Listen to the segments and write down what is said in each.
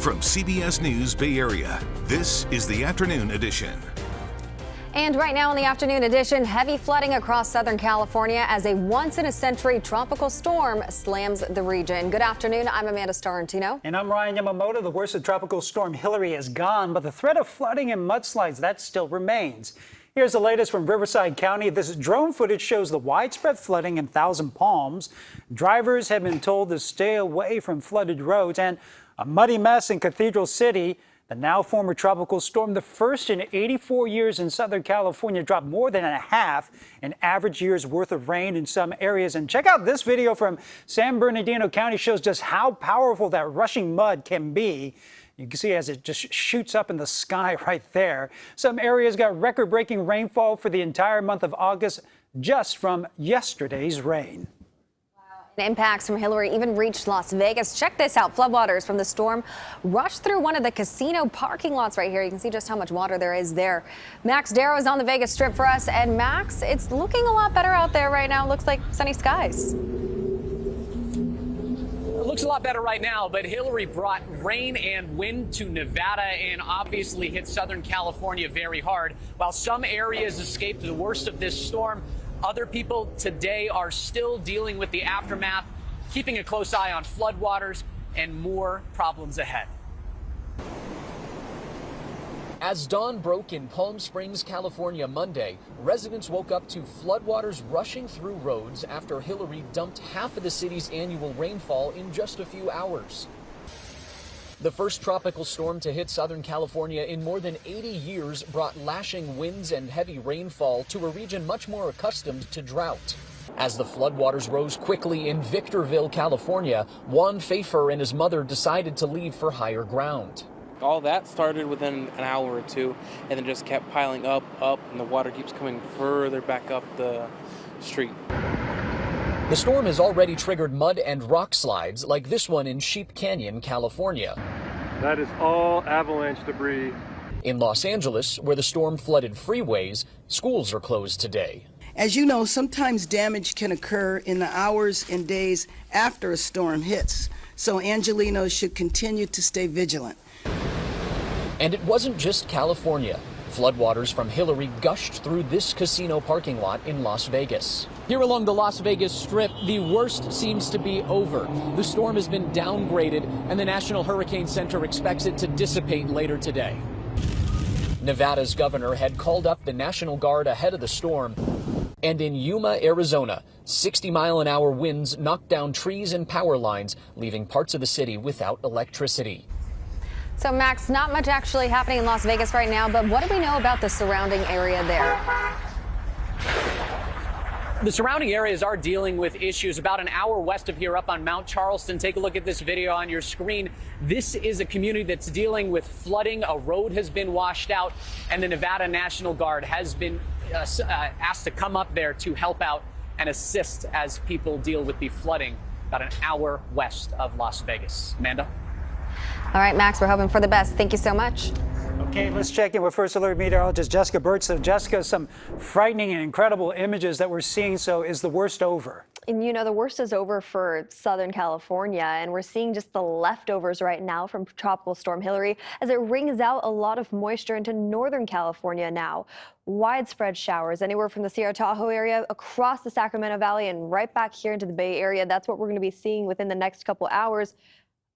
From CBS News Bay Area, this is the Afternoon Edition. And right now in the Afternoon Edition, heavy flooding across Southern California as a once-in-a-century tropical storm slams the region. Good afternoon, I'm Amanda Starantino. And I'm Ryan Yamamoto. The worst of Tropical Storm Hillary is gone, but the threat of flooding and mudslides, that still remains. Here's the latest from Riverside County. This drone footage shows the widespread flooding in Thousand Palms. Drivers have been told to stay away from flooded roads, and a muddy mess in Cathedral City. The now former tropical storm, the first in 84 years in Southern California, dropped more than a half an average year's worth of rain in some areas. And check out this video from San Bernardino County, shows just how powerful that rushing mud can be. You can see as it just shoots up in the sky right there. Some areas got record-breaking rainfall for the entire month of August just from yesterday's rain. Impacts from Hillary even reached Las Vegas. Check this out. Floodwaters from the storm rushed through one of the casino parking lots right here. You can see just how much water there is there. Max Darrow is on the Vegas Strip for us. And Max, it's looking a lot better out there right now. Looks like sunny skies. It looks a lot better right now, but Hillary brought rain and wind to Nevada and obviously hit Southern California very hard. While some areas escaped the worst of this storm, other people today are still dealing with the aftermath, keeping a close eye on floodwaters and more problems ahead. As dawn broke in Palm Springs, California Monday, residents woke up to floodwaters rushing through roads after Hillary dumped half of the city's annual rainfall in just a few hours. The first tropical storm to hit Southern California in more than 80 years brought lashing winds and heavy rainfall to a region much more accustomed to drought. As the floodwaters rose quickly in Victorville, California, Juan Pfeiffer and his mother decided to leave for higher ground. All that started within an hour or two and then just kept piling up, and the water keeps coming further back up the street. The storm has already triggered mud and rock slides like this one in Sheep Canyon, California. That is all avalanche debris. In Los Angeles, where the storm flooded freeways, schools are closed today. As you know, sometimes damage can occur in the hours and days after a storm hits, so Angelenos should continue to stay vigilant. And it wasn't just California. Floodwaters from Hillary gushed through this casino parking lot in Las Vegas. Here along the Las Vegas Strip, the worst seems to be over. The storm has been downgraded, and the National Hurricane Center expects it to dissipate later today. Nevada's governor had called up the National Guard ahead of the storm. And in Yuma, Arizona, 60-mile-an-hour winds knocked down trees and power lines, leaving parts of the city without electricity. So, Max, not much actually happening in Las Vegas right now, but what do we know about the surrounding area there? The surrounding areas are dealing with issues about an hour west of here up on Mount Charleston. Take a look at this video on your screen. This is a community that's dealing with flooding. A road has been washed out, and the Nevada National Guard has been asked to come up there to help out and assist as people deal with the flooding about an hour west of Las Vegas. Amanda? All right, Max, we're hoping for the best. Thank you so much. Okay, let's check in with First Alert meteorologist Jessica Birch. So, Jessica, some frightening and incredible images that we're seeing. So, is the worst over? And you know, the worst is over for Southern California, and we're seeing just the leftovers right now from Tropical Storm Hillary as it wrings out a lot of moisture into Northern California now. Widespread showers anywhere from the Sierra Tahoe area across the Sacramento Valley and right back here into the Bay Area. That's what we're going to be seeing within the next couple hours.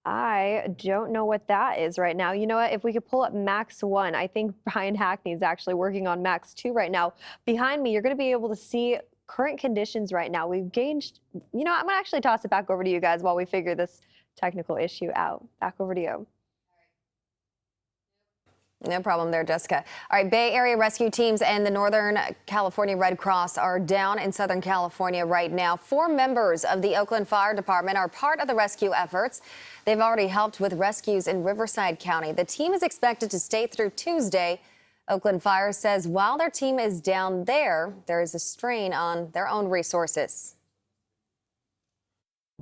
I don't know what that is right now. You know what? If we could pull up Max 1, I think Brian Hackney is actually working on Max 2 right now. Behind me, you're going to be able to see current conditions right now. We've gauged, you know, I'm going to actually toss it back over to you guys while we figure this technical issue out. Back over to you. No problem there, Jessica. All right, Bay Area rescue teams and the Northern California Red Cross are down in Southern California right now. 4 members of the Oakland Fire Department are part of the rescue efforts. They've already helped with rescues in Riverside County. The team is expected to stay through Tuesday. Oakland Fire says while their team is down there, there is a strain on their own resources.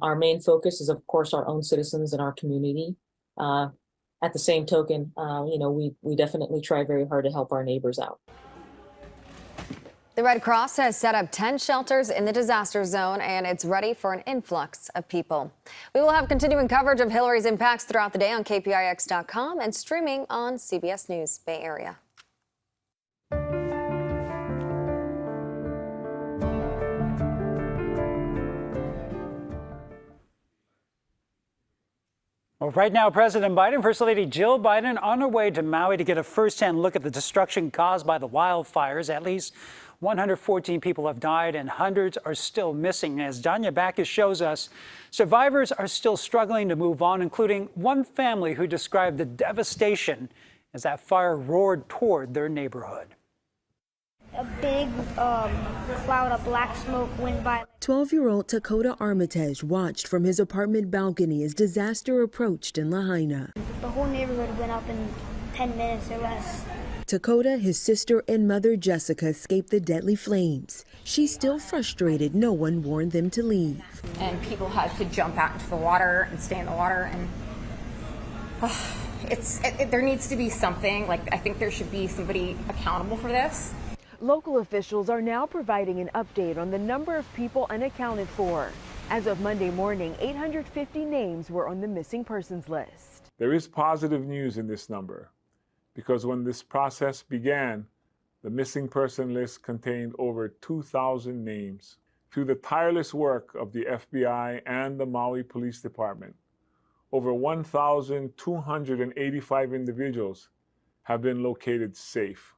Our main focus is, of course, our own citizens and our community. At the same token, we definitely try very hard to help our neighbors out. The Red Cross has set up 10 shelters in the disaster zone, and it's ready for an influx of people. We will have continuing coverage of Hillary's impacts throughout the day on KPIX.com and streaming on CBS News Bay Area. Well, right now, President Biden, First Lady Jill Biden on her way to Maui to get a first-hand look at the destruction caused by the wildfires. At least 114 people have died and hundreds are still missing. As Danya Backus shows us, survivors are still struggling to move on, including one family who described the devastation as that fire roared toward their neighborhood. A big cloud of black smoke went by. 12-year-old Dakota Armitage watched from his apartment balcony as disaster approached in Lahaina. The whole neighborhood went up in 10 minutes or less. Dakota, his sister, and mother Jessica escaped the deadly flames. She's still frustrated no one warned them to leave. And people had to jump out into the water and stay in the water. And there needs to be something, like I think there should be somebody accountable for this. Local officials are now providing an update on the number of people unaccounted for. As of Monday morning, 850 names were on the missing persons list. There is positive news in this number because when this process began, the missing person list contained over 2,000 names. Through the tireless work of the FBI and the Maui Police Department, over 1,285 individuals have been located safe.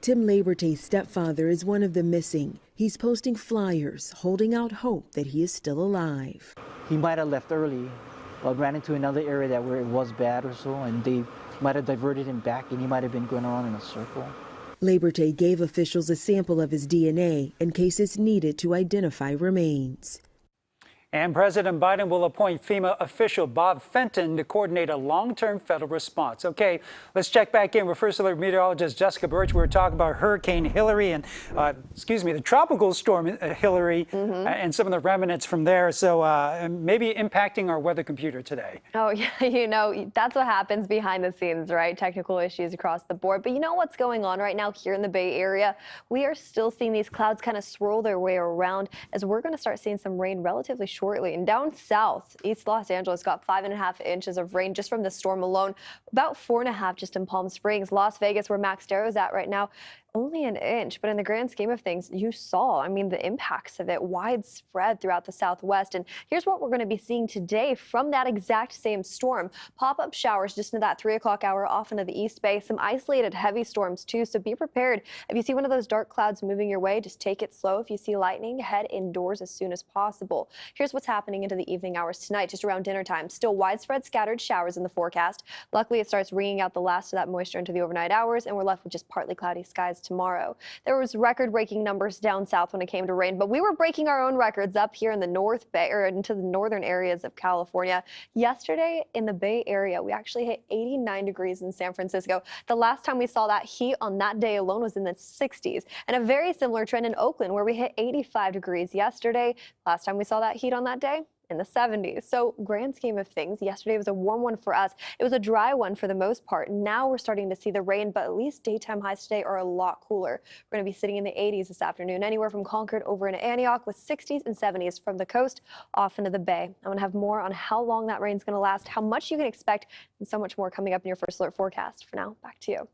Tim Laberte's stepfather is one of the missing. He's posting flyers, holding out hope that he is still alive. He might have left early, but ran into another area that where it was bad or so, and they might have diverted him back, and he might have been going around in a circle. Laberte gave officials a sample of his DNA in case it's needed to identify remains. And President Biden will appoint FEMA official Bob Fenton to coordinate a long-term federal response. Okay, let's check back in with First Alert meteorologist Jessica Birch. We were talking about Hurricane Hillary and, the tropical storm Hillary and some of the remnants from there. So maybe impacting our weather computer today. Oh, yeah, that's what happens behind the scenes, right? Technical issues across the board. But you know what's going on right now here in the Bay Area? We are still seeing these clouds kind of swirl their way around as we're going to start seeing some rain relatively shortly. And down south, East Los Angeles got 5.5 inches of rain just from the storm alone, about 4.5 just in Palm Springs. Las Vegas, where Max Darrow is at right now, only an inch. But in the grand scheme of things, you saw, the impacts of it widespread throughout the Southwest. And here's what we're going to be seeing today from that exact same storm. Pop-up showers just into that 3 o'clock hour off into the East Bay. Some isolated heavy storms, too. So be prepared. If you see one of those dark clouds moving your way, just take it slow. If you see lightning, head indoors as soon as possible. Here's what's happening into the evening hours tonight, just around dinner time. Still widespread scattered showers in the forecast. Luckily, it starts wringing out the last of that moisture into the overnight hours, and we're left with just partly cloudy skies tomorrow. There was record-breaking numbers down south when it came to rain, but we were breaking our own records up here in the North Bay or into the northern areas of California. Yesterday in the Bay Area, we actually hit 89 degrees in San Francisco. The last time we saw that heat on that day alone was in the 60s, and a very similar trend in Oakland where we hit 85 degrees yesterday. Last time we saw that heat on that day, in the 70s. So grand scheme of things, yesterday was a warm one for us. It was a dry one for the most part. Now we're starting to see the rain, but at least daytime highs today are a lot cooler. We're going to be sitting in the 80s this afternoon, anywhere from Concord over into Antioch, with 60s and 70s from the coast off into the Bay. I'm going to have more on how long that rain's going to last, how much you can expect, and so much more coming up in your First Alert forecast. For now, back to you.